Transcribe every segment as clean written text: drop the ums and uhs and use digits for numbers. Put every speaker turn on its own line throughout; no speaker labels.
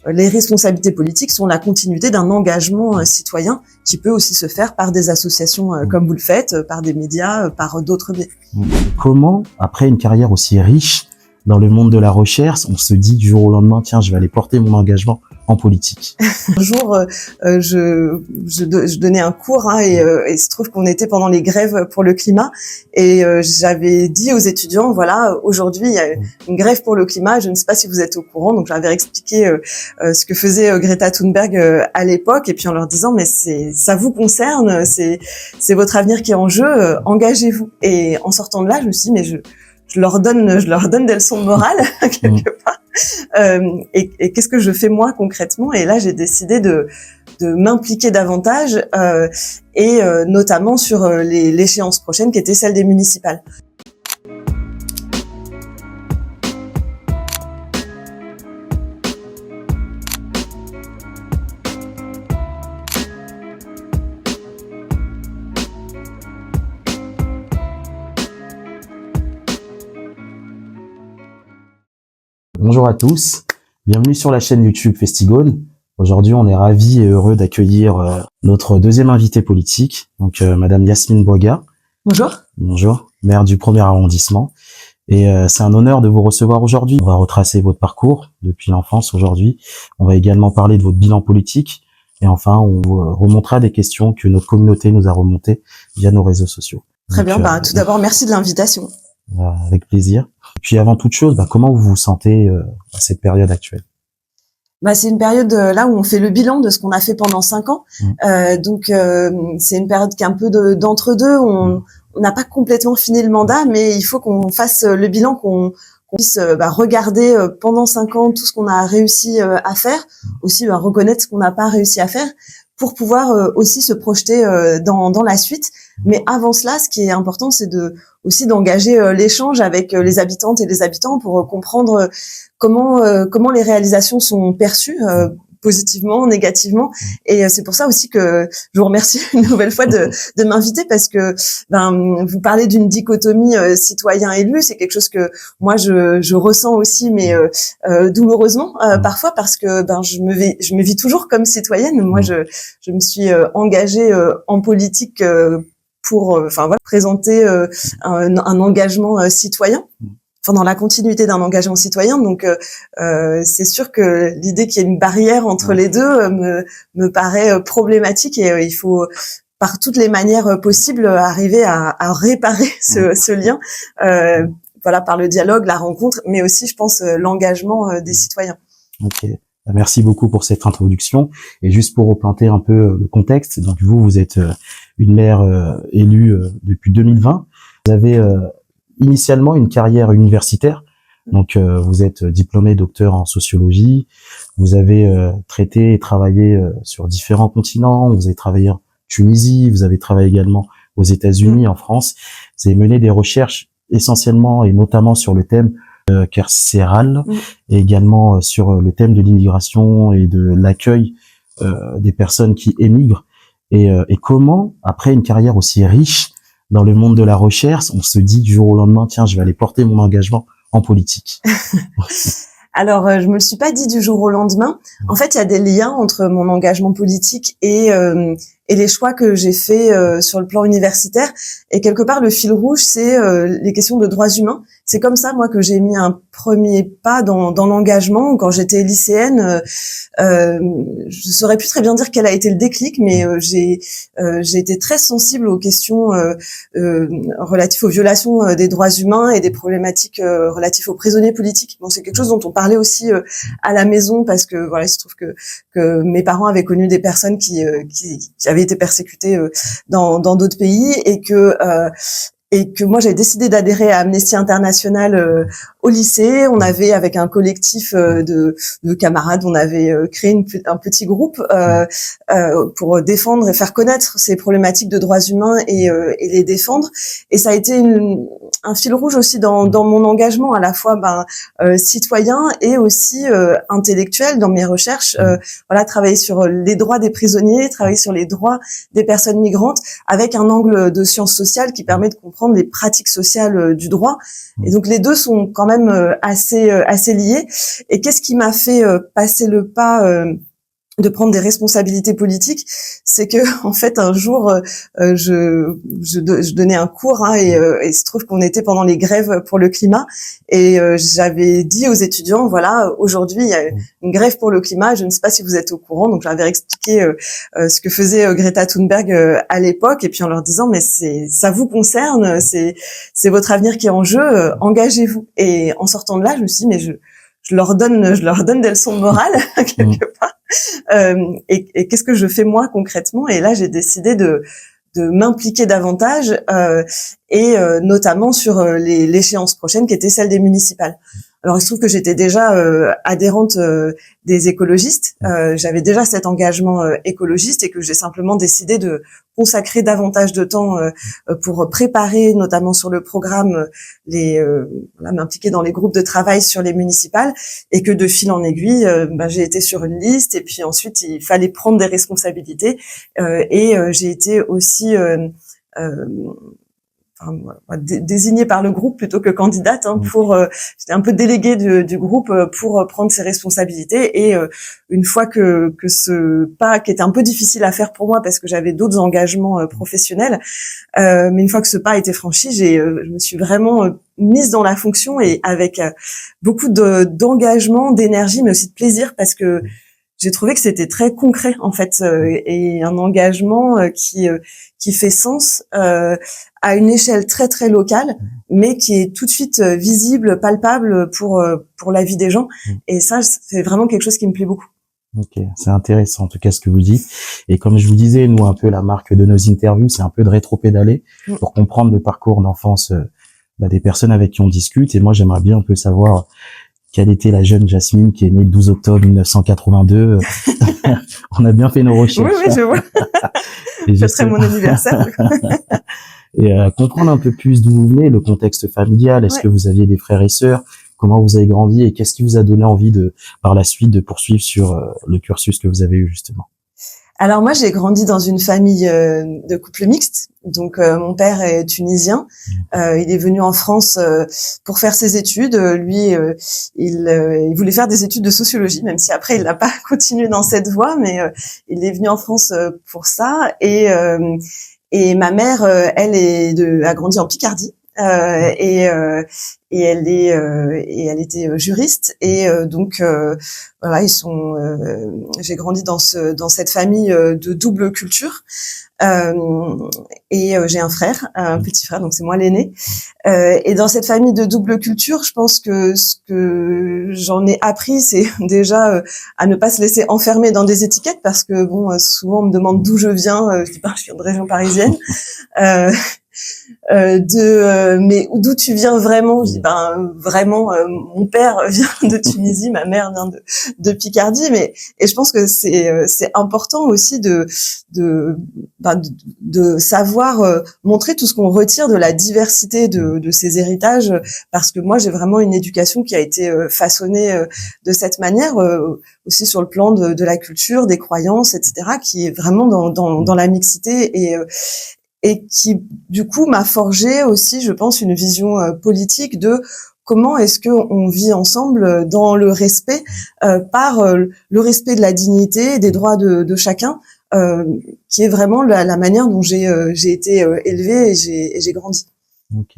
Les responsabilités politiques sont la continuité d'un engagement citoyen qui peut aussi se faire par des associations comme vous le faites, par des médias, par d'autres biais.
Comment, après une carrière aussi riche dans le monde de la recherche, on se dit du jour au lendemain, tiens, je vais aller porter mon engagement en politique?
Un jour, je donnais un cours et il se trouve qu'on était pendant les grèves pour le climat et j'avais dit aux étudiants, voilà, aujourd'hui il y a une grève pour le climat, je ne sais pas si vous êtes au courant, donc j'avais expliqué ce que faisait Greta Thunberg à l'époque et puis en leur disant, mais ça vous concerne, c'est votre avenir qui est en jeu, engagez-vous. Et en sortant de là, je me suis dit, mais je leur donne des leçons de morale quelque part. Et qu'est-ce que je fais moi concrètement? Et là, j'ai décidé de m'impliquer davantage et notamment sur l'échéance prochaine qui était celle des municipales.
Bonjour à tous, bienvenue sur la chaîne YouTube Festigone. Aujourd'hui, on est ravis et heureux d'accueillir notre deuxième invité politique, donc Madame Yasmine Bouaga.
Bonjour.
Bonjour, maire du 1er arrondissement. Et c'est un honneur de vous recevoir aujourd'hui. On va retracer votre parcours depuis l'enfance aujourd'hui. On va également parler de votre bilan politique. Et enfin, on vous remontera des questions que notre communauté nous a remontées via nos réseaux sociaux.
Très bien, tout d'abord, merci de l'invitation.
Avec plaisir. Et puis avant toute chose, comment vous vous sentez à cette période actuelle?
C'est une période là où on fait le bilan de ce qu'on a fait pendant 5 ans. Donc c'est une période qui est un peu d'entre-deux. On n'a pas complètement fini le mandat, mais il faut qu'on fasse le bilan, qu'on puisse regarder pendant 5 ans tout ce qu'on a réussi à faire, aussi reconnaître ce qu'on n'a pas réussi à faire, pour pouvoir aussi se projeter dans la suite. Mais avant cela, ce qui est important, c'est aussi d'engager l'échange avec les habitantes et les habitants pour comprendre comment les réalisations sont perçues positivement, négativement. Et c'est pour ça aussi que je vous remercie une nouvelle fois de m'inviter, parce que vous parlez d'une dichotomie citoyen-élu. C'est quelque chose que moi je ressens aussi, mais douloureusement parfois, parce que je me vis toujours comme citoyenne. Moi je me suis engagée en politique pour présenter un engagement citoyen, dans la continuité d'un engagement citoyen. Donc c'est sûr que l'idée qu'il y ait une barrière entre les deux me paraît problématique, et il faut par toutes les manières possibles arriver à réparer ce lien, par le dialogue, la rencontre, mais aussi, je pense, l'engagement des citoyens.
Ok. Merci beaucoup pour cette introduction. Et juste pour replanter un peu le contexte, donc vous êtes une maire élue depuis 2020. Vous avez initialement une carrière universitaire. Donc vous êtes diplômé docteur en sociologie. Vous avez traité et travaillé sur différents continents. Vous avez travaillé en Tunisie. Vous avez travaillé également aux États-Unis, en France. Vous avez mené des recherches essentiellement et notamment sur le thème carcéral, et également sur le thème de l'immigration et de l'accueil des personnes qui émigrent. Et comment, après une carrière aussi riche dans le monde de la recherche, on se dit du jour au lendemain, tiens, je vais aller porter mon engagement en politique?
Alors, je me le suis pas dit du jour au lendemain. En fait, il y a des liens entre mon engagement politique et les choix que j'ai faits sur le plan universitaire. Et quelque part, le fil rouge, c'est les questions de droits humains. C'est comme ça, moi, que j'ai mis un premier pas dans l'engagement. Quand j'étais lycéenne, je saurais plus très bien dire quel a été le déclic, mais j'ai été très sensible aux questions relatives aux violations des droits humains et des problématiques relatives aux prisonniers politiques. Bon, c'est quelque chose dont on parlait aussi à la maison, parce que il se trouve que mes parents avaient connu des personnes qui avaient été persécutées dans d'autres pays, et que moi j'avais décidé d'adhérer à Amnesty International au lycée. On avait, avec un collectif de camarades, on avait créé un petit groupe pour défendre et faire connaître ces problématiques de droits humains et les défendre. Et ça a été un fil rouge aussi dans mon engagement, à la fois citoyen et aussi intellectuel dans mes recherches. Travailler sur les droits des prisonniers, travailler sur les droits des personnes migrantes, avec un angle de sciences sociales qui permet de comprendre comprendre les pratiques sociales du droit. Et donc les deux sont quand même assez liés. Et qu'est-ce qui m'a fait passer le pas de prendre des responsabilités politiques, c'est que en fait un jour je donnais un cours et il se trouve qu'on était pendant les grèves pour le climat et j'avais dit aux étudiants voilà, aujourd'hui il y a une grève pour le climat, je ne sais pas si vous êtes au courant, donc j'avais expliqué ce que faisait Greta Thunberg à l'époque et puis en leur disant mais ça vous concerne, c'est votre avenir qui est en jeu, engagez-vous. Et en sortant de là, je me suis dit mais je leur donne des leçons de morale quelque part. Et qu'est-ce que je fais moi concrètement? Et là, j'ai décidé de m'impliquer davantage et notamment sur l'échéance prochaine qui était celle des municipales. Alors il se trouve que j'étais déjà adhérente des écologistes, j'avais déjà cet engagement écologiste et que j'ai simplement décidé de consacrer davantage de temps pour préparer, notamment sur le programme, m'impliquer dans les groupes de travail sur les municipales et que de fil en aiguille, j'ai été sur une liste et puis ensuite il fallait prendre des responsabilités et j'ai été aussi désignée par le groupe plutôt que candidate pour j'étais un peu déléguée du groupe pour prendre ses responsabilités et une fois que ce pas qui était un peu difficile à faire pour moi parce que j'avais d'autres engagements professionnels mais une fois que ce pas a été franchi, je me suis vraiment mise dans la fonction et avec beaucoup d'engagement, d'énergie mais aussi de plaisir parce que j'ai trouvé que c'était très concret en fait et un engagement qui fait sens à une échelle très très locale, mais qui est tout de suite visible, palpable pour la vie des gens. Et ça, c'est vraiment quelque chose qui me plaît beaucoup.
Ok, c'est intéressant en tout cas ce que vous dites. Et comme je vous disais, nous un peu la marque de nos interviews, c'est un peu de rétro-pédaler pour comprendre le parcours d'enfance des personnes avec qui on discute. Et moi, j'aimerais bien un peu savoir quelle était la jeune Jasmine qui est née le 12 octobre 1982. On a bien fait nos recherches.
Oui, je vois. Ce serait mon anniversaire.
Et comprendre un peu plus d'où vous venez, le contexte familial. Est-ce que vous aviez des frères et sœurs? Comment vous avez grandi? Et qu'est-ce qui vous a donné envie par la suite, de poursuivre sur le cursus que vous avez eu, justement?
Alors moi, j'ai grandi dans une famille de couple mixte. Donc mon père est tunisien. Il est venu en France pour faire ses études. Lui, il voulait faire des études de sociologie, même si après il n'a pas continué dans cette voie, mais il est venu en France pour ça. Et ma mère, elle a grandi en Picardie. Et elle était juriste et donc voilà, j'ai grandi dans cette famille de double culture et j'ai un frère, un petit frère, donc c'est moi l'aîné. Et dans cette famille de double culture, je pense que ce que j'en ai appris, c'est déjà à ne pas se laisser enfermer dans des étiquettes parce que bon, souvent on me demande d'où je viens, je dis je viens de région parisienne. Mais d'où tu viens vraiment? Je dis vraiment mon père vient de Tunisie, ma mère vient de Picardie, et je pense que c'est important aussi de savoir montrer tout ce qu'on retire de la diversité de ces héritages, parce que moi j'ai vraiment une éducation qui a été façonnée de cette manière, aussi sur le plan de la culture, des croyances, etc., qui est vraiment dans la mixité et qui, du coup, m'a forgé aussi, je pense, une vision politique de comment est-ce que on vit ensemble dans le respect, par le respect de la dignité et des droits de chacun, qui est vraiment la manière dont j'ai été élevée et j'ai grandi.
Ok,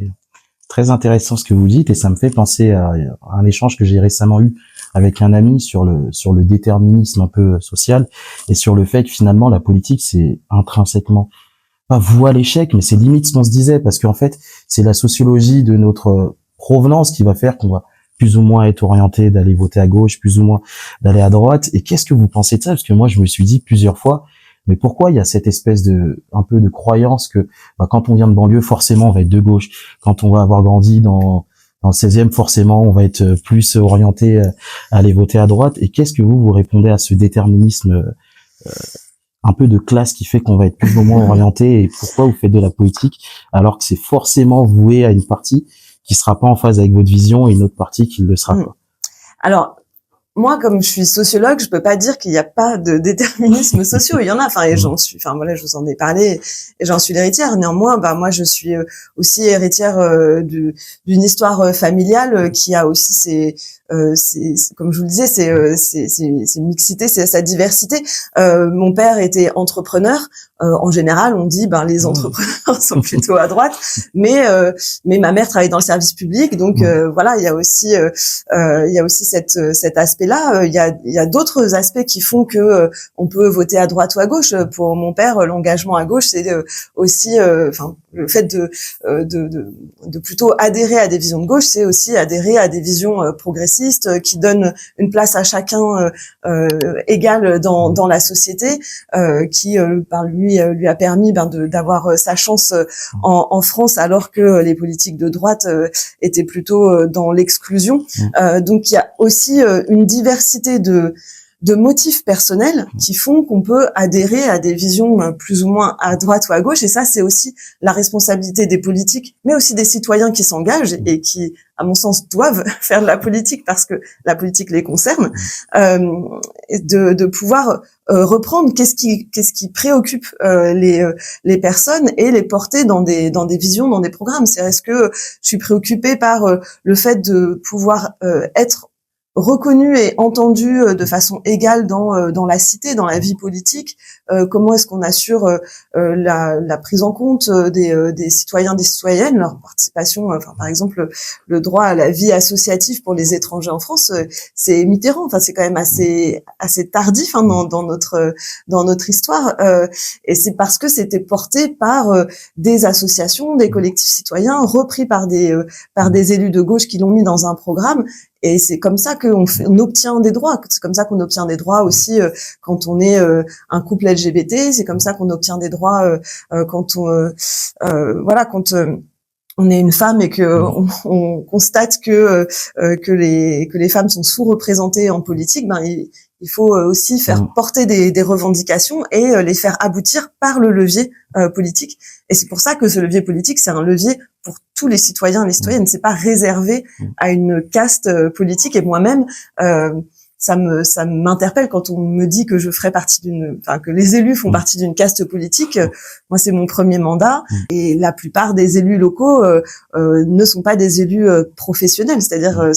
très intéressant ce que vous dites, et ça me fait penser à un échange que j'ai récemment eu avec un ami sur le déterminisme un peu social et sur le fait que finalement la politique c'est intrinsèquement pas voué à l'échec, mais c'est limite ce qu'on se disait, parce qu'en fait, c'est la sociologie de notre provenance qui va faire qu'on va plus ou moins être orienté d'aller voter à gauche, plus ou moins d'aller à droite. Et qu'est-ce que vous pensez de ça? Parce que moi, je me suis dit plusieurs fois, mais pourquoi il y a cette espèce un peu de croyance que quand on vient de banlieue, forcément, on va être de gauche. Quand on va avoir grandi dans le 16e, forcément, on va être plus orienté à aller voter à droite. Et qu'est-ce que vous répondez à ce déterminisme un peu de classe qui fait qu'on va être plus ou moins orienté, et pourquoi vous faites de la politique alors que c'est forcément voué à une partie qui sera pas en phase avec votre vision et une autre partie qui ne le sera pas?
Alors, moi, comme je suis sociologue, je peux pas dire qu'il n'y a pas de déterminisme social. Il y en a. Enfin, et voilà, je vous en ai parlé et j'en suis l'héritière. Néanmoins, moi, je suis aussi héritière d'une histoire familiale qui a aussi comme je vous le disais, c'est mixité, c'est sa diversité. Mon père était entrepreneur. En général, on dit, les entrepreneurs sont plutôt à droite, mais ma mère travaille dans le service public, donc voilà, il y a aussi cet aspect-là. Il y a d'autres aspects qui font que on peut voter à droite ou à gauche. Pour mon père, l'engagement à gauche, c'est aussi, le fait de plutôt adhérer à des visions de gauche, c'est aussi adhérer à des visions progressistes qui donnent une place à chacun égale dans la société, qui lui a permis d'avoir sa chance en France, alors que les politiques de droite étaient plutôt dans l'exclusion. Donc il y a aussi une diversité de motifs personnels qui font qu'on peut adhérer à des visions plus ou moins à droite ou à gauche, et ça c'est aussi la responsabilité des politiques, mais aussi des citoyens qui s'engagent et qui, à mon sens, doivent faire de la politique parce que la politique les concerne, de pouvoir reprendre qu'est-ce qui préoccupe les personnes et les porter dans des visions, dans des programmes. C'est est-ce que je suis préoccupée par le fait de pouvoir être reconnu et entendu de façon égale dans la cité, dans la vie politique. Comment est-ce qu'on assure la prise en compte des citoyens, des citoyennes, leur participation, par exemple le droit à la vie associative pour les étrangers en France, c'est Mitterrand. C'est quand même assez tardif dans notre histoire, et c'est parce que c'était porté par des associations, des collectifs citoyens, repris par des élus de gauche qui l'ont mis dans un programme. Et c'est comme ça qu'on obtient des droits. C'est comme ça qu'on obtient des droits aussi quand on est un couple LGBT. C'est comme ça qu'on obtient des droits quand on est une femme et que on constate que les femmes sont sous-représentées en politique. Il faut aussi faire porter des revendications et les faire aboutir par le levier politique. Et c'est pour ça que ce levier politique, c'est un levier pour tous les citoyens et les citoyennes. C'est pas réservé à une caste politique. Et moi-même, ça m'interpelle quand on me dit que je ferais partie que les élus font partie d'une caste politique. Moi, c'est mon premier mandat, et la plupart des élus locaux ne sont pas des élus professionnels. C'est-à-dire,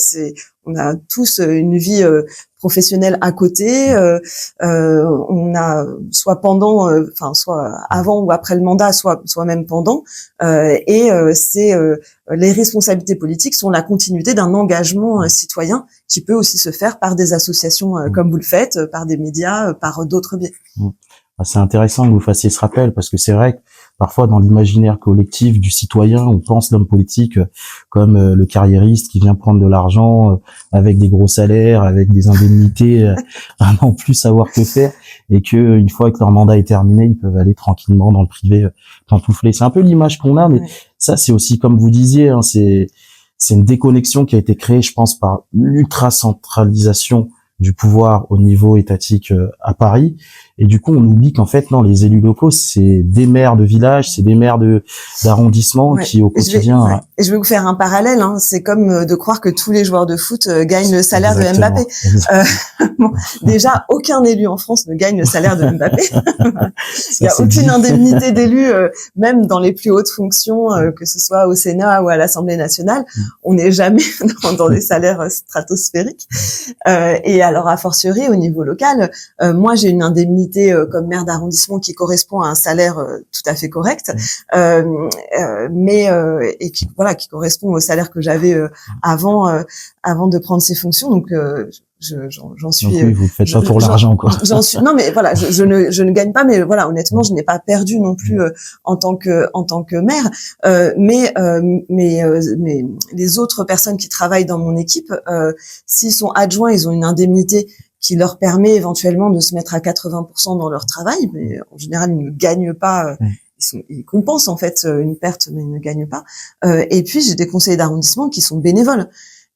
on a tous une vie professionnelle à côté. On a soit pendant, soit avant ou après le mandat, soit même pendant. Les responsabilités politiques sont la continuité d'un engagement citoyen qui peut aussi se faire par des associations comme vous le faites, par des médias, par d'autres biais.
C'est intéressant que vous fassiez ce rappel, parce que c'est vrai que parfois dans l'imaginaire collectif du citoyen, on pense l'homme politique comme le carriériste qui vient prendre de l'argent avec des gros salaires, avec des indemnités, à non plus savoir que faire, et que une fois que leur mandat est terminé, ils peuvent aller tranquillement dans le privé pantoufler. C'est un peu l'image qu'on a, mais ça c'est aussi, comme vous disiez, c'est une déconnexion qui a été créée, je pense, par l'ultra-centralisation du pouvoir au niveau étatique à Paris, et du coup on oublie qu'en fait non, les élus locaux c'est des maires de village, c'est des maires d'arrondissement qui au quotidien.
Et je vais vous faire un parallèle, c'est comme de croire que tous les joueurs de foot gagnent le salaire de Mbappé. Déjà, aucun élu en France ne gagne le salaire de Mbappé. Il n'y a aucune indemnité d'élu, même dans les plus hautes fonctions, que ce soit au Sénat ou à l'Assemblée nationale. On n'est jamais dans des salaires stratosphériques. Et alors, a fortiori, au niveau local, moi j'ai une indemnité comme maire d'arrondissement qui correspond à un salaire tout à fait correct, et qui correspond au salaire que j'avais avant de prendre ces fonctions. Donc j'en suis.
Donc, vous faites ça pour l'argent, quoi.
Non, mais voilà, je ne gagne pas, mais voilà, honnêtement, je n'ai pas perdu non plus en tant que maire. Mais les autres personnes qui travaillent dans mon équipe, s'ils sont adjoints, ils ont une indemnité qui leur permet éventuellement de se mettre à 80% dans leur travail, mais en général, ils ne gagnent pas. Ils compensent en fait une perte, mais ils ne gagnent pas. Et puis, j'ai des conseillers d'arrondissement qui sont bénévoles.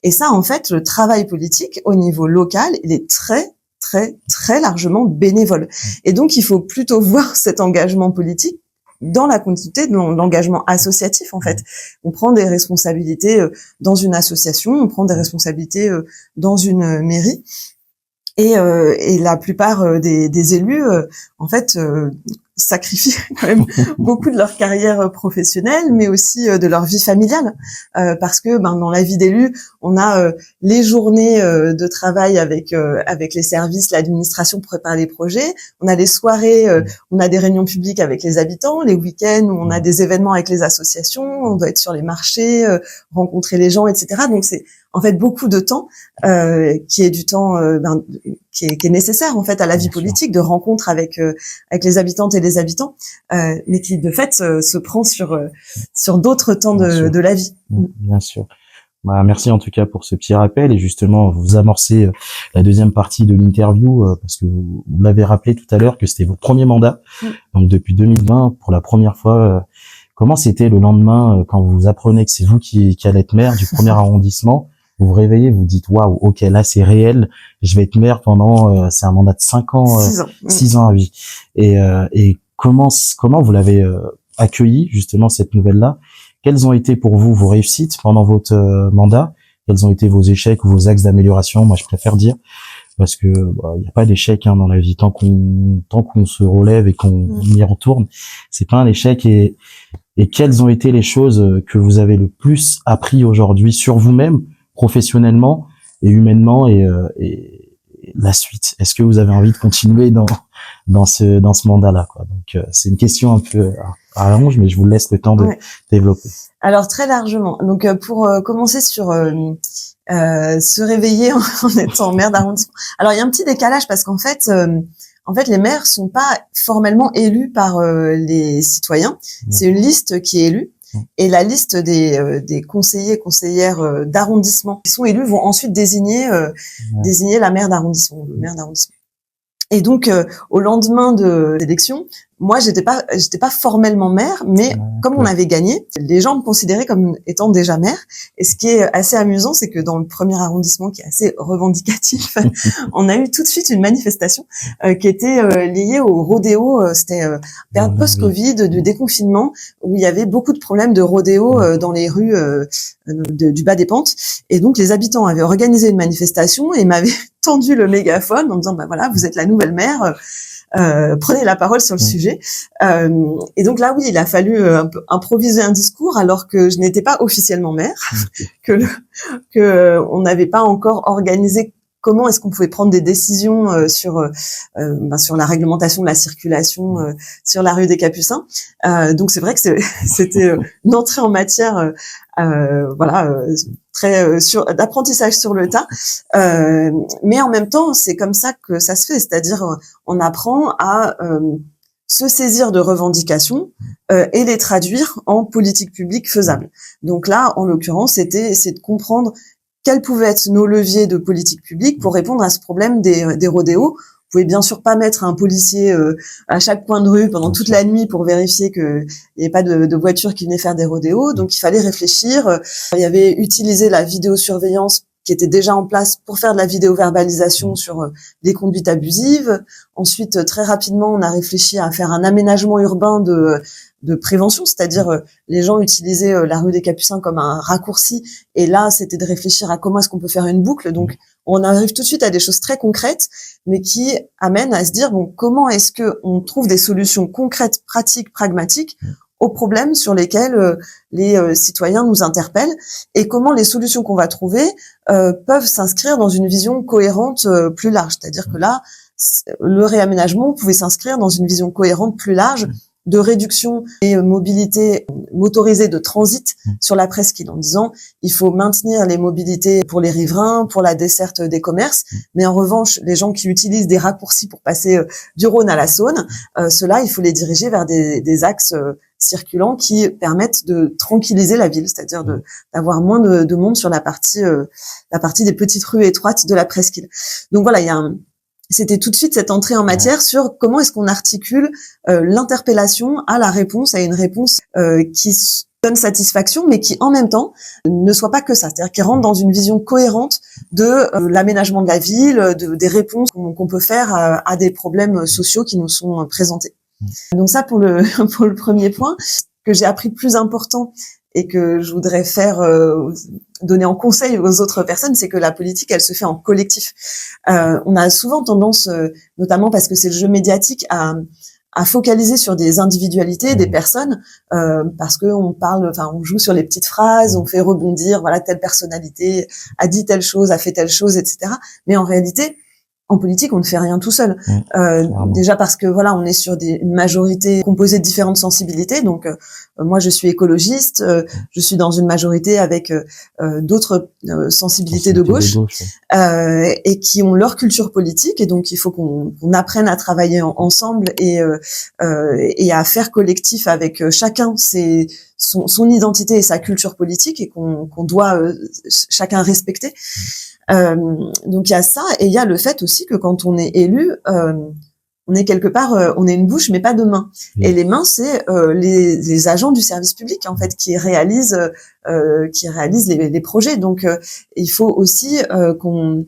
Et ça, en fait, le travail politique au niveau local, il est très, très, très largement bénévole. Et donc, il faut plutôt voir cet engagement politique dans la continuité de l'engagement associatif, en fait. On prend des responsabilités dans une association, on prend des responsabilités dans une mairie. Et la plupart des élus, en fait, sacrifient quand même beaucoup de leur carrière professionnelle, mais aussi de leur vie familiale, parce que dans la vie d'élu, on a les journées de travail avec les services, l'administration pour préparer les projets, on a les soirées, on a des réunions publiques avec les habitants, les week-ends où on a des événements avec les associations, on doit être sur les marchés, rencontrer les gens, etc. Donc c'est en fait beaucoup de temps qui est du temps qui est nécessaire en fait à la vie politique, de rencontre avec les habitantes et les habitants, mais qui de fait se prend sur d'autres temps de la vie.
Bien sûr. Bah, merci en tout cas pour ce petit rappel, et justement vous amorcez la deuxième partie de l'interview parce que vous l'avez rappelé tout à l'heure que c'était votre premier mandat, donc depuis 2020 pour la première fois. Comment c'était le lendemain quand vous apprenez que c'est vous qui allez être maire du premier arrondissement? Vous vous réveillez, vous dites waouh, ok, là c'est réel, je vais être maire pendant c'est un mandat de 5 ans, 6 ans, oui. Et comment vous l'avez accueilli justement cette nouvelle-là? Quelles ont été pour vous vos réussites pendant votre mandat? Quels ont été vos échecs ou vos axes d'amélioration? Moi, je préfère dire, parce que il n'y a pas d'échec dans la vie, tant qu'on se relève et qu'on y retourne, c'est pas un échec. Et quelles ont été les choses que vous avez le plus appris aujourd'hui sur vous-même, professionnellement et humainement, et la suite? Est-ce que vous avez envie de continuer dans ce mandat-là, quoi? Donc c'est une question un peu à rallonge, mais je vous laisse le temps de développer.
Alors très largement. Donc pour commencer sur se réveiller en étant maire d'arrondissement. Alors il y a un petit décalage parce qu'en fait les maires sont pas formellement élus par les citoyens. C'est une liste qui est élue. Et la liste des conseillers et conseillères d'arrondissement qui sont élus vont ensuite désigner la maire d'arrondissement, le maire d'arrondissement. Et donc au lendemain de l'élection, moi j'étais pas formellement maire, mais comme on avait gagné, les gens me considéraient comme étant déjà maire. Et ce qui est assez amusant, c'est que dans le premier arrondissement, qui est assez revendicatif, on a eu tout de suite une manifestation qui était liée au rodéo. C'était période post-Covid, du déconfinement, où il y avait beaucoup de problèmes de rodéo dans les rues du bas des pentes. Et donc les habitants avaient organisé une manifestation et m'avaient tendu le mégaphone en disant voilà, vous êtes la nouvelle maire. Prenez la parole sur le sujet. Et donc là, oui, il a fallu un peu improviser un discours alors que je n'étais pas officiellement maire, que on n'avait pas encore organisé comment est-ce qu'on pouvait prendre des décisions sur la réglementation de la circulation sur la rue des Capucins. Donc c'est vrai que c'était une entrée en matière très d'apprentissage sur le tas, mais en même temps c'est comme ça que ça se fait, c'est-à-dire on apprend à se saisir de revendications et les traduire en politique publique faisable. Donc là, en l'occurrence, c'était essayer de comprendre quels pouvaient être nos leviers de politique publique pour répondre à ce problème des rodéos. Vous pouvez bien sûr pas mettre un policier à chaque coin de rue pendant toute la nuit pour vérifier qu'il n'y ait pas de voitures qui venaient faire des rodéos. Donc il fallait réfléchir. Il y avait utilisé la vidéosurveillance qui était déjà en place pour faire de la vidéoverbalisation sur les conduites abusives. Ensuite, très rapidement, on a réfléchi à faire un aménagement urbain de prévention, c'est-à-dire les gens utilisaient la rue des Capucins comme un raccourci, et là c'était de réfléchir à comment est-ce qu'on peut faire une boucle. Donc on arrive tout de suite à des choses très concrètes, mais qui amènent à se dire bon, comment est-ce que on trouve des solutions concrètes, pratiques, pragmatiques aux problèmes sur lesquels les citoyens nous interpellent, et comment les solutions qu'on va trouver peuvent s'inscrire dans une vision cohérente plus large. C'est-à-dire que là, le réaménagement pouvait s'inscrire dans une vision cohérente plus large de réduction et mobilité motorisée de transit sur la presqu'île, en disant il faut maintenir les mobilités pour les riverains, pour la desserte des commerces, mais en revanche, les gens qui utilisent des raccourcis pour passer du Rhône à la Saône, ceux-là, il faut les diriger vers des axes circulants qui permettent de tranquilliser la ville, c'est-à-dire d'avoir moins de monde sur la partie des petites rues étroites de la presqu'île. Donc voilà, c'était tout de suite cette entrée en matière sur comment est-ce qu'on articule l'interpellation à la réponse, à une réponse qui donne satisfaction, mais qui en même temps ne soit pas que ça, c'est-à-dire qui rentre dans une vision cohérente de l'aménagement de la ville, des réponses qu'on peut faire à des problèmes sociaux qui nous sont présentés. Donc ça pour le premier point. Ce que j'ai appris plus important, et que je voudrais donner en conseil aux autres personnes, c'est que la politique, elle se fait en collectif. On a souvent tendance, notamment parce que c'est le jeu médiatique, à focaliser sur des individualités, des personnes, parce que on joue sur les petites phrases, on fait rebondir, voilà, telle personnalité a dit telle chose, a fait telle chose, etc. Mais en réalité, en politique, on ne fait rien tout seul. Déjà parce que voilà, on est sur une majorité composée de différentes sensibilités. Donc, moi, je suis écologiste. Je suis dans une majorité avec d'autres sensibilités de gauche, et qui ont leur culture politique. Et donc, il faut qu'on apprenne à travailler ensemble et à faire collectif avec chacun son identité et sa culture politique, et qu'on doit chacun respecter. Donc il y a ça, et il y a le fait aussi que quand on est élu, on est quelque part, on est une bouche mais pas de mains. Et les mains, c'est les agents du service public en fait qui réalisent les projets. Donc il faut aussi qu'on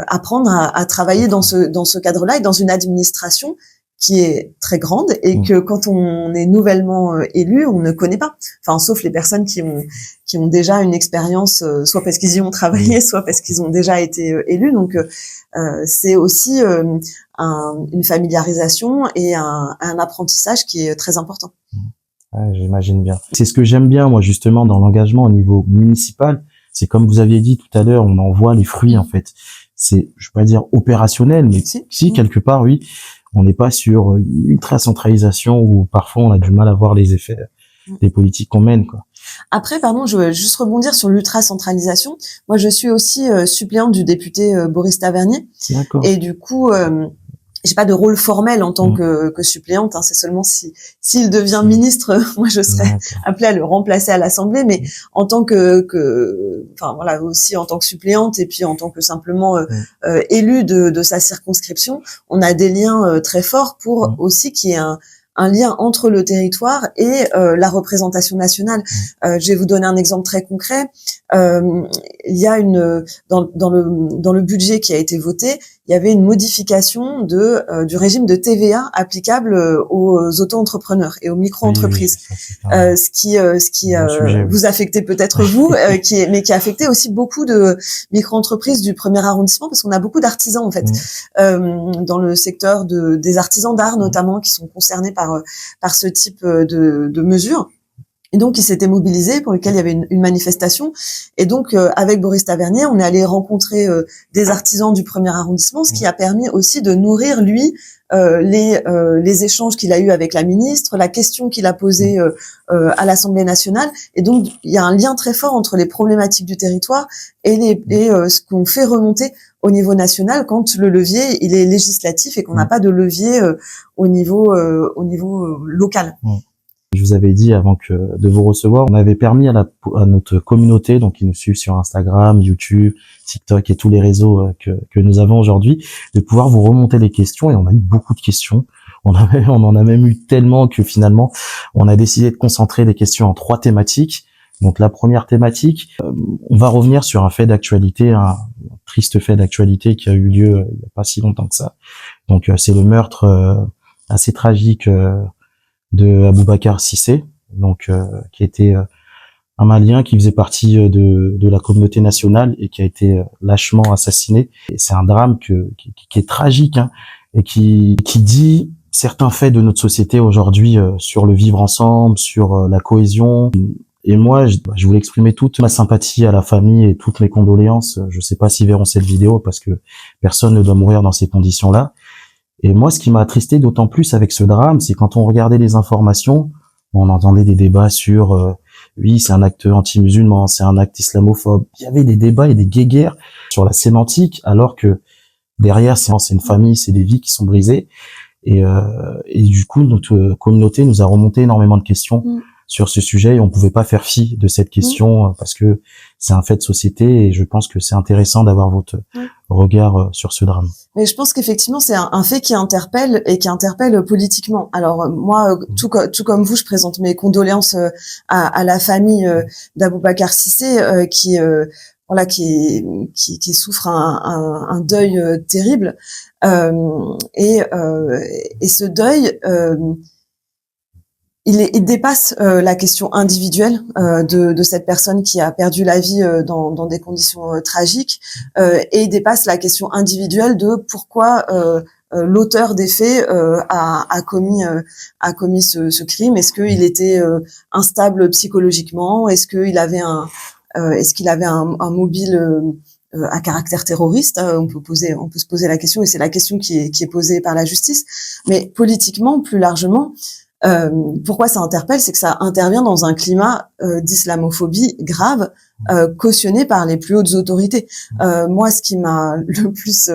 apprendre à travailler dans ce cadre-là et dans une administration qui est très grande, et que quand on est nouvellement élu, on ne connaît pas. Enfin, sauf les personnes qui ont déjà une expérience, soit parce qu'ils y ont travaillé, soit parce qu'ils ont déjà été élus. Donc, c'est aussi une familiarisation et un apprentissage qui est très important.
Ouais, j'imagine bien. C'est ce que j'aime bien, moi, justement, dans l'engagement au niveau municipal. C'est comme vous aviez dit tout à l'heure, on en voit les fruits, en fait. C'est, je vais pas dire opérationnel, mais si quelque part, oui. On n'est pas sur une ultra centralisation où parfois on a du mal à voir les effets des politiques qu'on mène, quoi.
Après, pardon, je veux juste rebondir sur l'ultra-centralisation. Moi, je suis aussi suppléante du député Boris Tavernier.
D'accord.
Et du coup, j'ai pas de rôle formel en tant que suppléante. Hein. C'est seulement s'il devient ministre, moi je serais appelée à le remplacer à l'Assemblée. Mais en tant enfin voilà, aussi en tant que suppléante et puis en tant que simplement élue de sa circonscription, on a des liens très forts pour aussi qu'il y ait un lien entre le territoire et la représentation nationale. Je vais vous donner un exemple très concret. Il y a dans le budget qui a été voté, il y avait une modification du régime de TVA applicable aux auto-entrepreneurs et aux micro-entreprises. Ce qui vous affectait peut-être vous, mais qui affectait aussi beaucoup de micro-entreprises du premier arrondissement, parce qu'on a beaucoup d'artisans en fait, dans le secteur des artisans d'art notamment, qui sont concernés par ce type de mesures. Et donc, ils s'étaient mobilisés, pour lesquels il y avait une manifestation. Et donc, avec Boris Tavernier, on est allé rencontrer des artisans du premier arrondissement, ce qui a permis aussi de nourrir, lui, les échanges qu'il a eus avec la ministre, la question qu'il a posée à l'Assemblée nationale. Et donc, il y a un lien très fort entre les problématiques du territoire et ce qu'on fait remonter au niveau national quand le levier, il est législatif et qu'on n'a pas de levier au niveau local.
Je vous avais dit avant de vous recevoir, on avait permis à notre communauté, donc qui nous suivent sur Instagram, YouTube, TikTok et tous les réseaux que nous avons aujourd'hui, de pouvoir vous remonter les questions, et on a eu beaucoup de questions. On en a même eu tellement que finalement, on a décidé de concentrer les questions en 3 thématiques. Donc la première thématique, on va revenir sur un fait d'actualité, un triste fait d'actualité qui a eu lieu il n'y a pas si longtemps que ça. Donc c'est le meurtre assez tragique de Aboubacar Cissé, donc qui était un Malien qui faisait partie de la communauté nationale et qui a été lâchement assassiné. Et c'est un drame qui est tragique, hein, et qui dit certains faits de notre société aujourd'hui sur le vivre ensemble, sur la cohésion. Et moi, je voulais exprimer toute ma sympathie à la famille et toutes mes condoléances. Je sais pas s'ils verront cette vidéo parce que personne ne doit mourir dans ces conditions-là. Et moi, ce qui m'a attristé d'autant plus avec ce drame, c'est quand on regardait les informations, on entendait des débats sur oui, c'est un acte anti-musulman, c'est un acte islamophobe. Il y avait des débats et des guéguerres sur la sémantique, alors que derrière, c'est une famille, c'est des vies qui sont brisées. Et du coup, notre communauté nous a remonté énormément de questions sur ce sujet, et on pouvait pas faire fi de cette question parce que c'est un fait de société, et je pense que c'est intéressant d'avoir votre regard sur ce drame.
Mais je pense qu'effectivement, c'est un fait qui interpelle et qui interpelle politiquement. Alors moi, tout comme vous, je présente mes condoléances à la famille d'Aboubacar Cissé qui souffre un deuil terrible, et ce deuil il dépasse la question individuelle de cette personne qui a perdu la vie dans des conditions tragiques, et il dépasse la question individuelle de pourquoi l'auteur des faits a commis ce crime. Est-ce qu'il était instable psychologiquement? Est-ce qu'il avait un mobile à caractère terroriste? On peut se poser la question, et c'est la question qui est posée par la justice. Mais politiquement, plus largement, pourquoi ça interpelle, c'est que ça intervient dans un climat d'islamophobie grave, cautionné par les plus hautes autorités. Moi, ce qui m'a le plus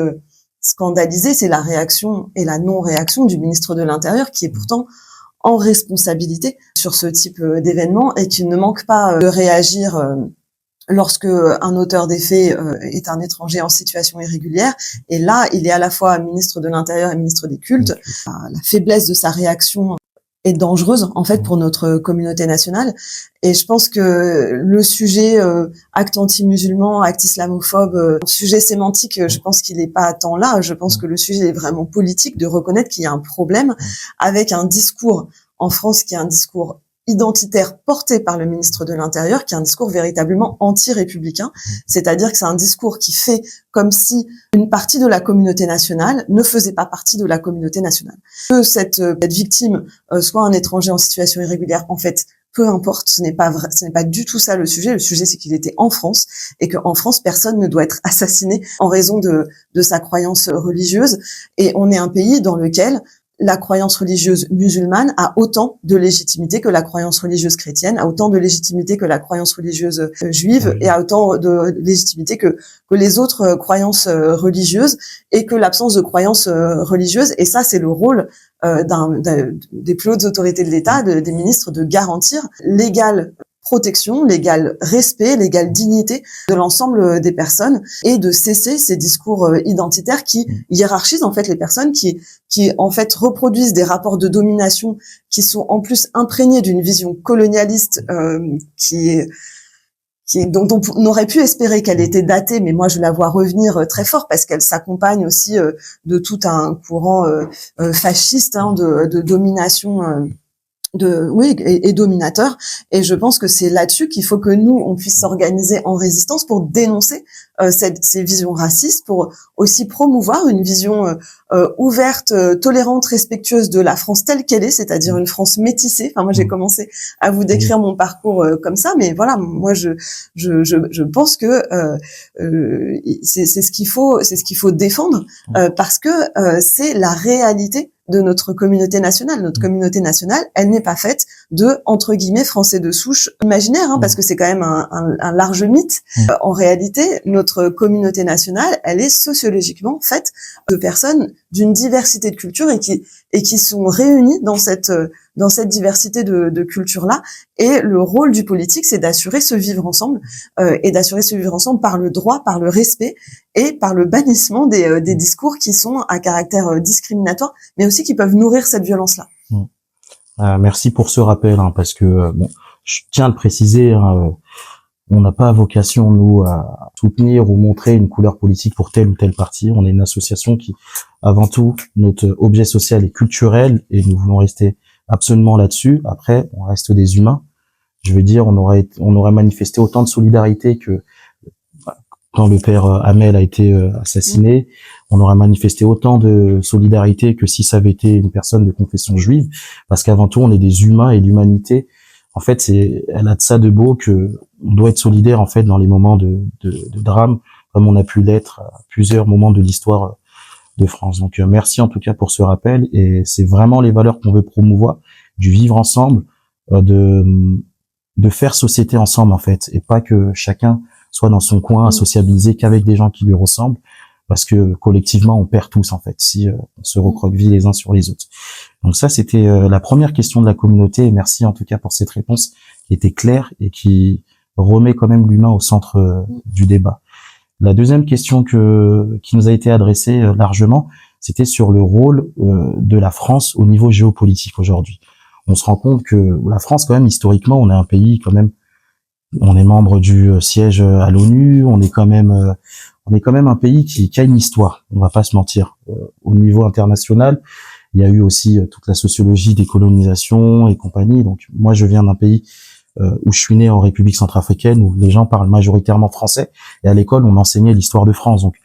scandalisé, c'est la réaction et la non-réaction du ministre de l'Intérieur, qui est pourtant en responsabilité sur ce type d'événement et qui ne manque pas de réagir lorsque un auteur des faits est un étranger en situation irrégulière. Et là, il est à la fois ministre de l'Intérieur et ministre des Cultes. La faiblesse de sa réaction est dangereuse en fait pour notre communauté nationale, et je pense que le sujet acte anti-musulman, acte islamophobe, sujet sémantique, je pense qu'il n'est pas tant là. Je pense que le sujet est vraiment politique, de reconnaître qu'il y a un problème avec un discours en France qui est un discours identitaire porté par le ministre de l'Intérieur, qui est un discours véritablement anti-républicain, c'est-à-dire que c'est un discours qui fait comme si une partie de la communauté nationale ne faisait pas partie de la communauté nationale. Que cette victime soit un étranger en situation irrégulière, en fait, peu importe, ce n'est pas vrai, ce n'est pas du tout ça le sujet. Le sujet, c'est qu'il était en France, et qu'en France, personne ne doit être assassiné en raison de sa croyance religieuse. Et on est un pays dans lequel la croyance religieuse musulmane a autant de légitimité que la croyance religieuse chrétienne, a autant de légitimité que la croyance religieuse juive, et a autant de légitimité que les autres croyances religieuses, et que l'absence de croyances religieuses. Et ça, c'est le rôle des plus hautes autorités de l'État, des ministres, de garantir l'égale protection, l'égal respect, l'égale dignité de l'ensemble des personnes, et de cesser ces discours identitaires qui hiérarchisent en fait les personnes, qui en fait reproduisent des rapports de domination qui sont en plus imprégnés d'une vision colonialiste dont on aurait pu espérer qu'elle était datée, mais moi je la vois revenir très fort parce qu'elle s'accompagne aussi de tout un courant fasciste de domination. Et dominateur. Et je pense que c'est là-dessus qu'il faut que nous, on puisse s'organiser en résistance pour dénoncer ces visions racistes, pour aussi promouvoir une vision ouverte, tolérante, respectueuse de la France telle qu'elle est, c'est-à-dire une France métissée. Enfin, moi, j'ai commencé à vous décrire mon parcours comme ça, mais voilà, moi, je pense que c'est ce qu'il faut défendre, parce que c'est la réalité de notre communauté nationale. Notre communauté nationale, elle n'est pas faite de, entre guillemets, Français de souche imaginaire, parce que c'est quand même un large mythe. En réalité, notre communauté nationale, elle est sociologiquement faite de personnes d'une diversité de cultures et qui sont réunies dans cette diversité de cultures-là. Et le rôle du politique, c'est d'assurer ce vivre ensemble, et d'assurer ce vivre ensemble par le droit, par le respect et par le bannissement des discours qui sont à caractère discriminatoire, mais aussi qui peuvent nourrir cette violence-là.
Merci pour ce rappel, parce que je tiens à le préciser, on n'a pas vocation, nous, à soutenir ou montrer une couleur politique pour tel ou tel parti. On est une association qui, avant tout, notre objet social et culturel, et nous voulons rester absolument là-dessus. Après, on reste des humains. Je veux dire, on aurait manifesté autant de solidarité que quand le père Hamel a été assassiné, on aurait manifesté autant de solidarité que si ça avait été une personne de confession juive, parce qu'avant tout, on est des humains, et l'humanité, en fait, elle a de ça de beau que on doit être solidaire, en fait, dans les moments de drame, comme on a pu l'être à plusieurs moments de l'histoire de France. Donc, merci en tout cas pour ce rappel, et c'est vraiment les valeurs qu'on veut promouvoir, du vivre ensemble, de faire société ensemble, en fait, et pas que chacun soit dans son coin à sociabiliser qu'avec des gens qui lui ressemblent, parce que collectivement on perd tous en fait si on se recroqueville les uns sur les autres. Donc ça, c'était la première question de la communauté, et merci en tout cas pour cette réponse qui était claire et qui remet quand même l'humain au centre du débat. La deuxième question qui nous a été adressée largement, c'était sur le rôle de la France au niveau géopolitique aujourd'hui. On se rend compte que la France, quand même, historiquement, on est un pays quand même, on est membre du siège à l'ONU, on est quand même un pays qui a une histoire, on va pas se mentir, au niveau international. Il y a eu aussi toute la sociologie des colonisations et compagnie. Donc moi, je viens d'un pays où je suis né en République centrafricaine, où les gens parlent majoritairement français. Et à l'école, on enseignait l'histoire de France. Donc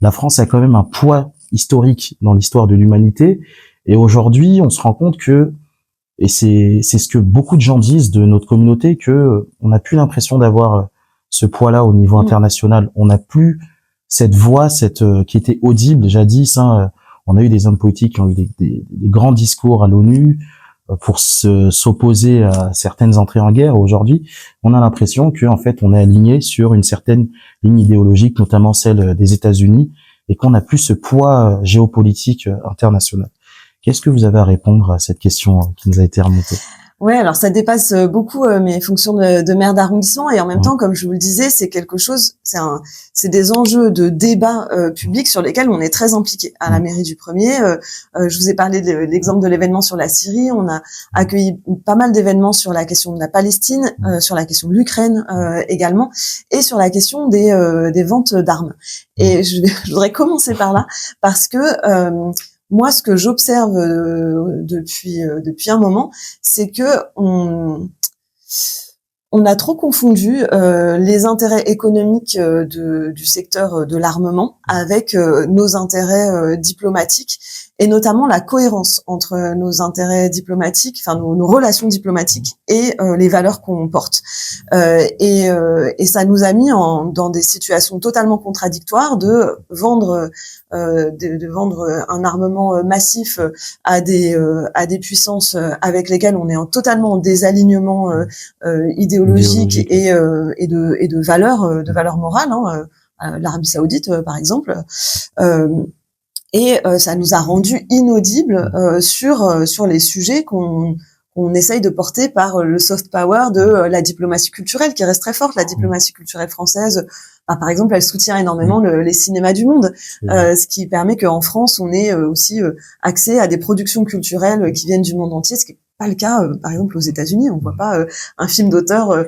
la France a quand même un poids historique dans l'histoire de l'humanité. Et aujourd'hui, on se rend compte que, et c'est ce que beaucoup de gens disent de notre communauté, que on n'a plus l'impression d'avoir ce poids-là au niveau international. On n'a plus cette voix, qui était audible jadis. On a eu des hommes politiques qui ont eu des grands discours à l'ONU pour s'opposer à certaines entrées en guerre. Aujourd'hui, on a l'impression que en fait, on est aligné sur une certaine ligne idéologique, notamment celle des États-Unis, et qu'on n'a plus ce poids géopolitique international. Qu'est-ce que vous avez à répondre à cette question qui nous a été remontée?
Ouais, alors ça dépasse beaucoup mes fonctions de maire d'arrondissement, et en même temps, comme je vous le disais, c'est quelque chose, c'est des enjeux de débat public sur lesquels on est très impliqué. À la mairie du 1er, je vous ai parlé de l'exemple de l'événement sur la Syrie. On a accueilli pas mal d'événements sur la question de la Palestine, sur la question de l'Ukraine également, et sur la question des ventes d'armes. Et je voudrais commencer par là parce que moi, ce que j'observe depuis un moment, c'est que on a trop confondu les intérêts économiques du secteur de l'armement avec nos intérêts diplomatiques, et notamment la cohérence entre nos intérêts diplomatiques, enfin nos relations diplomatiques et les valeurs qu'on porte. Et ça nous a mis dans des situations totalement contradictoires de vendre un armement massif à des puissances avec lesquelles on est totalement en désalignement idéologique et de valeurs morales, l'Arabie Saoudite par exemple. Et ça nous a rendu inaudibles sur les sujets qu'on essaye de porter par le soft power de la diplomatie culturelle, qui reste très forte. La diplomatie culturelle française, par exemple, elle soutient énormément les cinémas du monde, ce qui permet qu'en France, on ait aussi accès à des productions culturelles qui viennent du monde entier, ce qui est pas le cas, par exemple, aux États-Unis. On voit pas un film d'auteur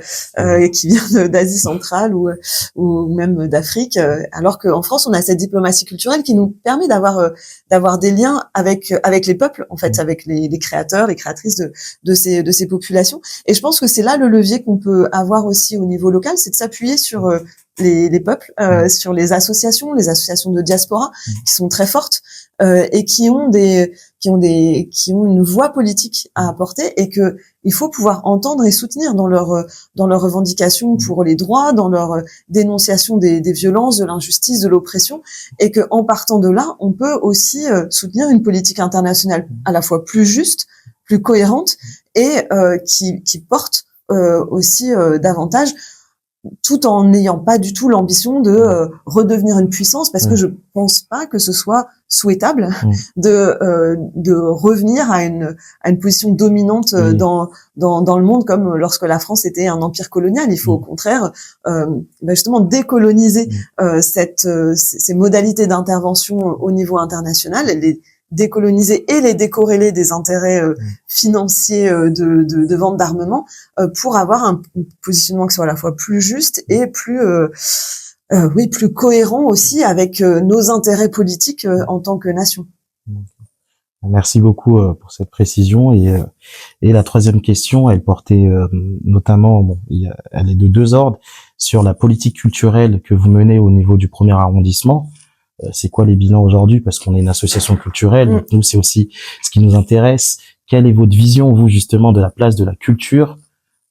qui vient d'Asie centrale ou même d'Afrique, alors qu'en France, on a cette diplomatie culturelle qui nous permet d'avoir des liens avec les peuples, en fait, avec les créateurs, les créatrices de ces populations. Et je pense que c'est là le levier qu'on peut avoir aussi au niveau local, c'est de s'appuyer sur les peuples, sur les associations de diaspora qui sont très fortes et qui ont une voix politique à apporter, et que il faut pouvoir entendre et soutenir dans leurs revendications pour les droits, dans leur dénonciation des violences, de l'injustice, de l'oppression, et que en partant de là, on peut aussi soutenir une politique internationale à la fois plus juste, plus cohérente, et qui porte aussi davantage, tout en n'ayant pas du tout l'ambition de redevenir une puissance, parce que je pense pas que ce soit souhaitable de revenir à une position dominante dans le monde, comme lorsque la France était un empire colonial. Il faut au contraire justement décoloniser ces modalités d'intervention au niveau international, les décoloniser et les décorréler des intérêts financiers de vente d'armement, pour avoir un positionnement qui soit à la fois plus juste et plus cohérent aussi avec nos intérêts politiques en tant que nation.
Merci beaucoup pour cette précision. Et la troisième question, elle portait notamment, elle est de deux ordres, sur la politique culturelle que vous menez au niveau du 1er arrondissement. C'est quoi les bilans aujourd'hui? Parce qu'on est une association culturelle, donc nous, c'est aussi ce qui nous intéresse. Quelle est votre vision, vous, justement, de la place de la culture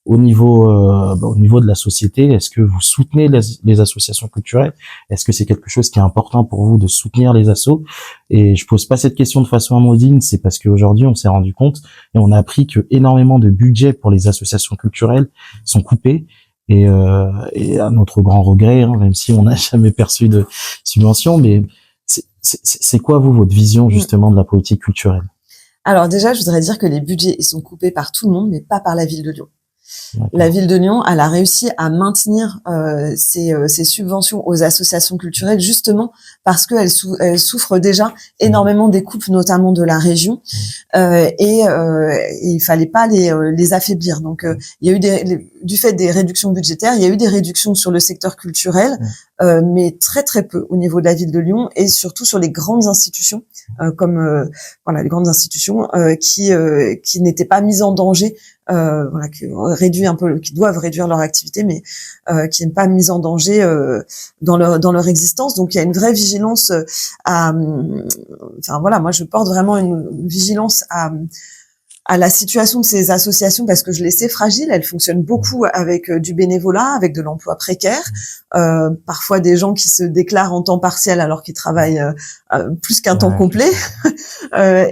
au niveau de la société? Est-ce que vous soutenez les associations culturelles? Est-ce que c'est quelque chose qui est important pour vous de soutenir les assos? Et je pose pas cette question de façon anodine, c'est parce qu'aujourd'hui, on s'est rendu compte et on a appris que énormément de budgets pour les associations culturelles sont coupés. Et à notre grand regret, même si on n'a jamais perçu de subvention, mais c'est quoi, vous, votre vision justement de la politique culturelle?
Alors déjà, je voudrais dire que les budgets, ils sont coupés par tout le monde, mais pas par la ville de Lyon. La ville de Lyon, elle a réussi à maintenir ses subventions aux associations culturelles, justement parce qu'elles souffrent déjà énormément des coupes, notamment de la région, et il fallait pas les affaiblir. Donc il y a eu du fait des réductions budgétaires, il y a eu des réductions sur le secteur culturel, mais très très peu au niveau de la ville de Lyon et surtout sur les grandes institutions comme voilà les grandes institutions qui n'étaient pas mises en danger, voilà qui doivent réduire leur activité, mais qui n'est pas mise en danger dans leur existence. Donc il y a une vraie vigilance enfin voilà, moi je porte vraiment une vigilance à la situation de ces associations parce que je les sais fragiles. Elles fonctionnent beaucoup avec du bénévolat, avec de l'emploi précaire, parfois des gens qui se déclarent en temps partiel alors qu'ils travaillent plus qu'un temps complet.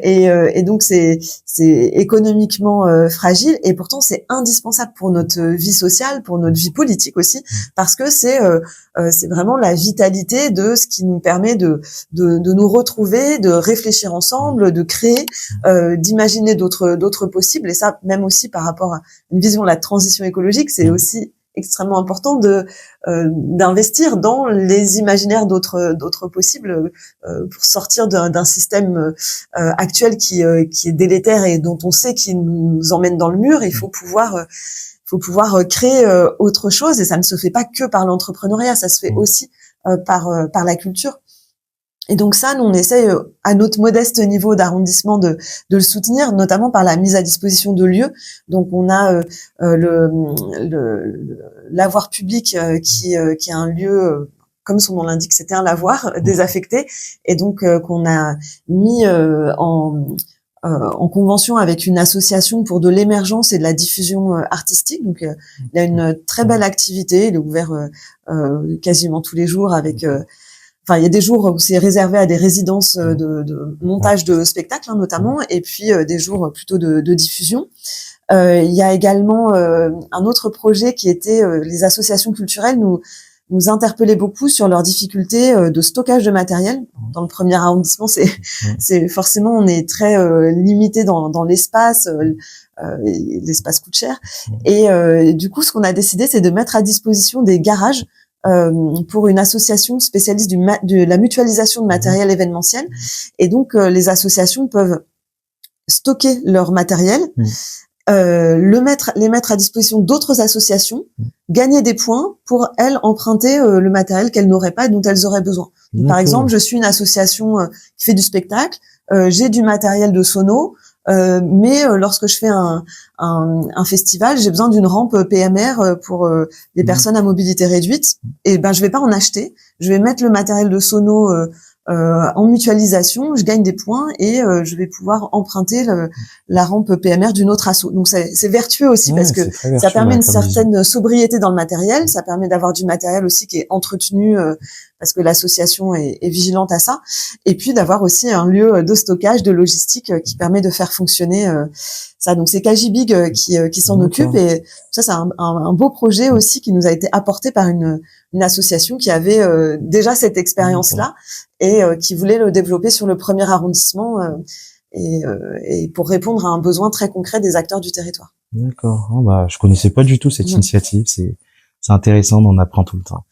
Et donc c'est économiquement fragile et pourtant c'est indispensable pour notre vie sociale, pour notre vie politique aussi, parce que c'est vraiment la vitalité de ce qui nous permet de nous retrouver, de réfléchir ensemble, de créer, d'imaginer d'autres possibles. Et ça, même aussi par rapport à une vision de la transition écologique, c'est aussi extrêmement important d'investir dans les imaginaires d'autres possibles pour sortir d'un système actuel qui est délétère et dont on sait qu'il nous emmène dans le mur. Il faut pouvoir créer autre chose, et ça ne se fait pas que par l'entrepreneuriat, ça se fait aussi par la culture. Et donc ça, nous on essaye à notre modeste niveau d'arrondissement de le soutenir, notamment par la mise à disposition de lieux. Donc on a l'avoir public qui est un lieu, comme son nom l'indique, c'était un lavoir désaffecté, et donc qu'on a mis en convention avec une association pour de l'émergence et de la diffusion artistique. Donc il a une très belle activité, il est ouvert quasiment tous les jours avec il y a des jours où c'est réservé à des résidences de montage de spectacles, notamment, et puis des jours plutôt de diffusion. Il y a également un autre projet qui était les associations culturelles nous interpellaient beaucoup sur leurs difficultés de stockage de matériel. Dans le premier arrondissement, c'est forcément on est très limité dans l'espace. L'espace coûte cher. Et du coup, ce qu'on a décidé, c'est de mettre à disposition des garages pour une association spécialiste de la mutualisation de matériel événementiel. Et donc, les associations peuvent stocker leur matériel, les mettre à disposition d'autres associations, gagner des points pour, elles, emprunter le matériel qu'elles n'auraient pas et dont elles auraient besoin. Donc, par exemple, je suis une association qui fait du spectacle, j'ai du matériel de sono, mais lorsque je fais un festival, j'ai besoin d'une rampe PMR pour les personnes à mobilité réduite. Et je vais pas en acheter. Je vais mettre le matériel de sono en mutualisation. Je gagne des points et je vais pouvoir emprunter la rampe PMR d'une autre asso. Donc c'est vertueux aussi parce que ça permet une certaine sobriété dans le matériel. Ça permet d'avoir du matériel aussi qui est entretenu parce que l'association est vigilante à ça. Et puis d'avoir aussi un lieu de stockage, de logistique qui permet de faire fonctionner ça. Donc c'est Kajibig qui s'en occupe, et ça c'est un beau projet aussi qui nous a été apporté par une association qui avait déjà cette expérience-là et qui voulait le développer sur le premier arrondissement et pour répondre à un besoin très concret des acteurs du territoire.
D'accord. Je connaissais pas du tout cette initiative. C'est intéressant, on en apprend tout le temps.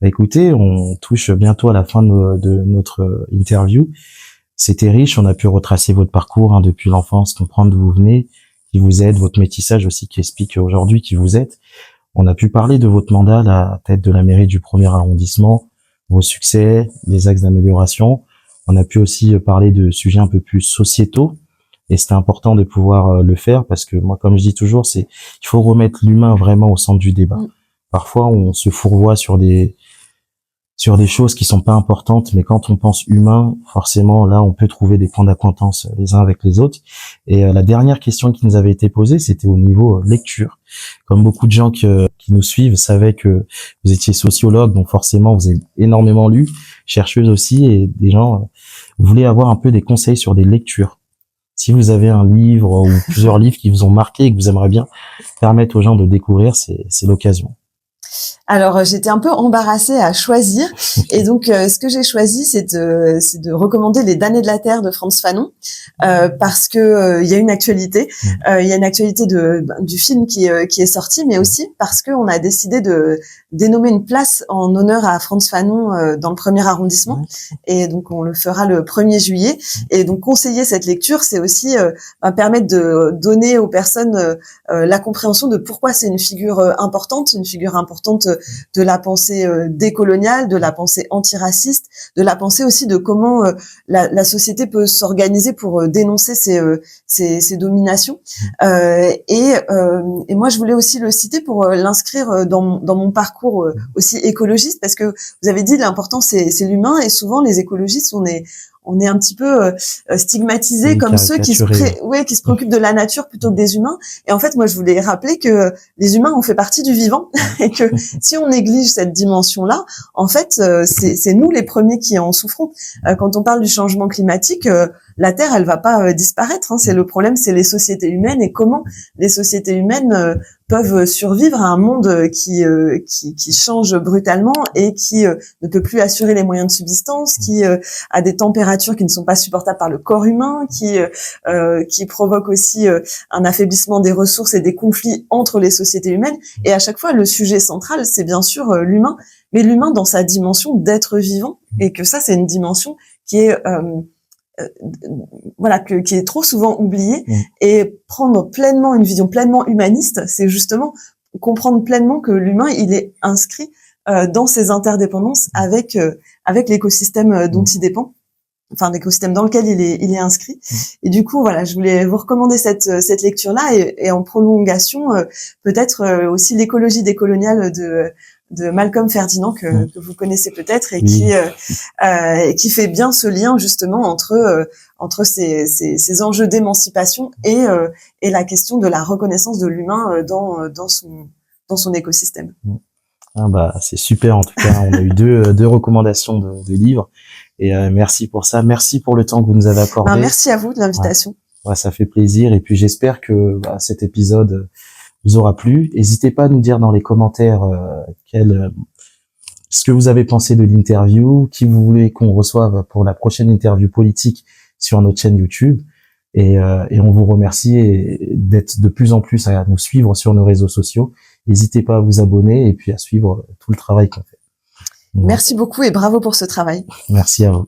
Écoutez, on touche bientôt à la fin de notre interview. C'était riche, on a pu retracer votre parcours depuis l'enfance, comprendre d'où vous venez, qui vous êtes, votre métissage aussi qui explique aujourd'hui qui vous êtes. On a pu parler de votre mandat à la tête de la mairie du premier arrondissement, vos succès, les axes d'amélioration. On a pu aussi parler de sujets un peu plus sociétaux, et c'était important de pouvoir le faire parce que moi, comme je dis toujours, il faut remettre l'humain vraiment au centre du débat. Parfois, on se fourvoie sur des choses qui sont pas importantes, mais quand on pense humain, forcément, là, on peut trouver des points d'acquaintance les uns avec les autres. Et la dernière question qui nous avait été posée, c'était au niveau lecture. Comme beaucoup de gens qui nous suivent savaient que vous étiez sociologue, donc forcément, vous avez énormément lu, chercheuse aussi, et des gens voulaient avoir un peu des conseils sur des lectures. Si vous avez un livre ou plusieurs livres qui vous ont marqué et que vous aimeriez bien permettre aux gens de découvrir, c'est l'occasion.
Alors j'étais un peu embarrassée à choisir, et donc ce que j'ai choisi c'est de recommander Les damnés de la terre de Frantz Fanon, parce que il y a une actualité, il y a une actualité du film qui est sorti, mais aussi parce que on a décidé de dénommer une place en honneur à Frantz Fanon dans le premier arrondissement, et donc on le fera le 1er juillet. Et donc conseiller cette lecture, c'est aussi permettre de donner aux personnes la compréhension de pourquoi c'est une figure importante de la pensée décoloniale, de la pensée antiraciste, de la pensée aussi de comment la société peut s'organiser pour dénoncer ces dominations. Et moi, je voulais aussi le citer pour l'inscrire dans mon parcours aussi écologiste, parce que vous avez dit l'important c'est l'humain, et souvent les écologistes on est un petit peu stigmatisés comme ceux qui se préoccupent de la nature plutôt que des humains. Et en fait, moi, je voulais rappeler que les humains ont fait partie du vivant et que si on néglige cette dimension-là, en fait, c'est nous les premiers qui en souffrons. Quand on parle du changement climatique, la Terre, elle va pas disparaître. C'est le problème, c'est les sociétés humaines et comment les sociétés humaines peuvent survivre à un monde qui change brutalement et qui ne peut plus assurer les moyens de subsistance, qui a des températures qui ne sont pas supportables par le corps humain, qui provoque aussi un affaiblissement des ressources et des conflits entre les sociétés humaines. Et à chaque fois, le sujet central, c'est bien sûr l'humain, mais l'humain dans sa dimension d'être vivant, et que ça, c'est une dimension qui est qui est trop souvent oubliée. Et prendre pleinement une vision pleinement humaniste, c'est justement comprendre pleinement que l'humain, il est inscrit dans ses interdépendances avec l'écosystème dont il dépend, enfin l'écosystème dans lequel il est inscrit. Et du coup, voilà, je voulais vous recommander cette lecture-là, et en prolongation, peut-être aussi l'écologie décoloniale de Malcolm Ferdinand que vous connaissez peut-être, et qui fait bien ce lien justement entre ces enjeux d'émancipation et la question de la reconnaissance de l'humain dans son écosystème.
Ah bah c'est super, en tout cas on a eu deux recommandations de livres, et merci pour ça, merci pour le temps que vous nous avez accordé.
Merci à vous de l'invitation.
Ouais, ça fait plaisir, et puis j'espère que cet épisode vous aura plu. N'hésitez pas à nous dire dans les commentaires ce que vous avez pensé de l'interview, qui vous voulez qu'on reçoive pour la prochaine interview politique sur notre chaîne YouTube. Et on vous remercie d'être de plus en plus à nous suivre sur nos réseaux sociaux. N'hésitez pas à vous abonner et puis à suivre tout le travail qu'on fait.
Merci beaucoup et bravo pour ce travail.
Merci à vous.